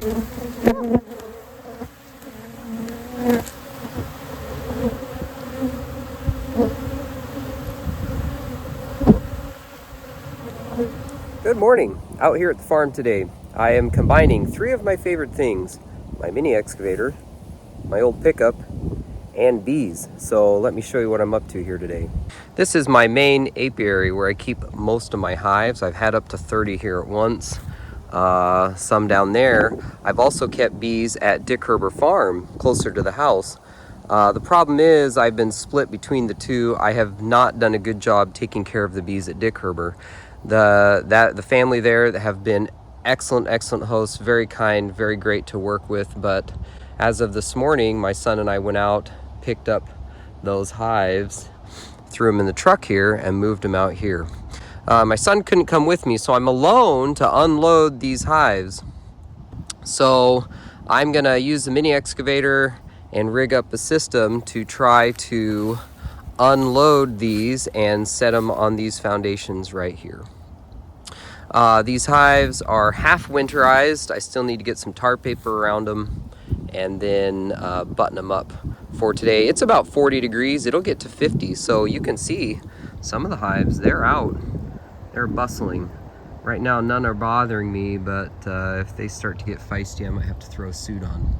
Good morning. Out here at the farm today, I am combining three of my favorite things: my mini excavator, my old pickup, and bees. So let me show you what I'm up to here today. This is my main apiary where I keep most of my hives. I've had up to 30 here at once, some down there. I've also kept bees at Dick Herber Farm, closer to the house. The problem is I've been split between the two. I have not done a good job taking care of the bees at Dick Herber. The family there have been excellent hosts, very kind, very great to work with. But as of this morning, my son and I went out, picked up those hives, threw them in the truck here, and moved them out here. My son couldn't come with me, so I'm alone to unload these hives. So I'm gonna use the mini excavator and rig up a system to try to unload these and set them on these foundations right here. These hives are half winterized. I still need to get some tar paper around them and then button them up for today. It's about 40 degrees. It'll get to 50, so you can see some of the hives, they're out. They're bustling. Right now, none are bothering me, but if they start to get feisty, I might have to throw a suit on.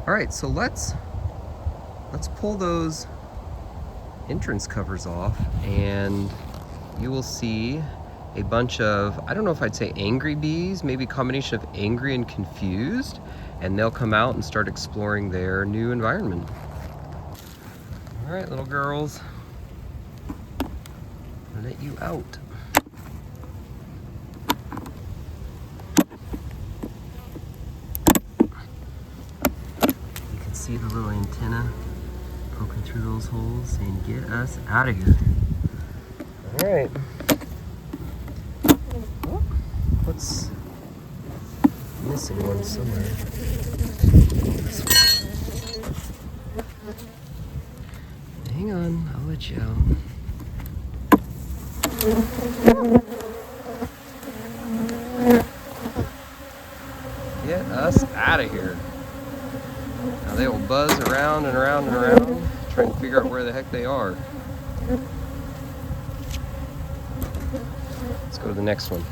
All right, so let's pull those entrance covers off, and you will see a bunch of, I don't know if I'd say angry bees, maybe a combination of angry and confused, and they'll come out and start exploring their new environment. All right, little girls, I'll let you out. You can see the little antenna poking through those holes saying, "Get us out of here." All right. What's missing one somewhere? This one. Hang on, I'll let you out. Get us out of here. Now they will buzz around and around and around, trying to figure out where the heck they are. Let's go to the next one.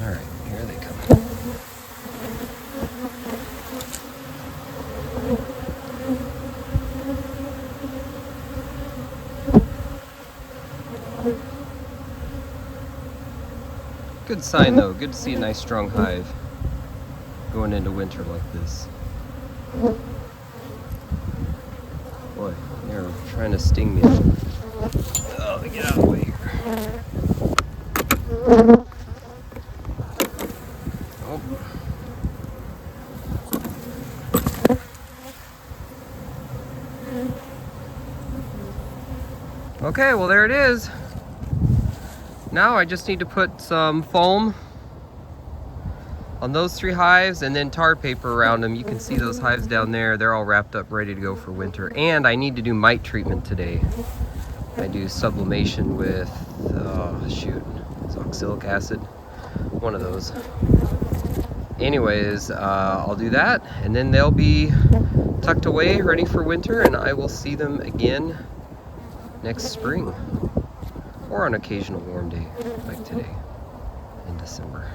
All right, here they come. Good sign though, good to see a nice strong hive going into winter like this. Boy, they're trying to sting me. Oh, get out of the way here. Oh. Okay, well there it is. Now I just need to put some foam on those 3 hives and then tar paper around them. You can see those hives down there. They're all wrapped up, ready to go for winter. And I need to do mite treatment today. I do sublimation with, it's oxalic acid. One of those. Anyways, I'll do that, and then they'll be tucked away, ready for winter, and I will see them again next spring. Or on an occasional warm day, like today in December.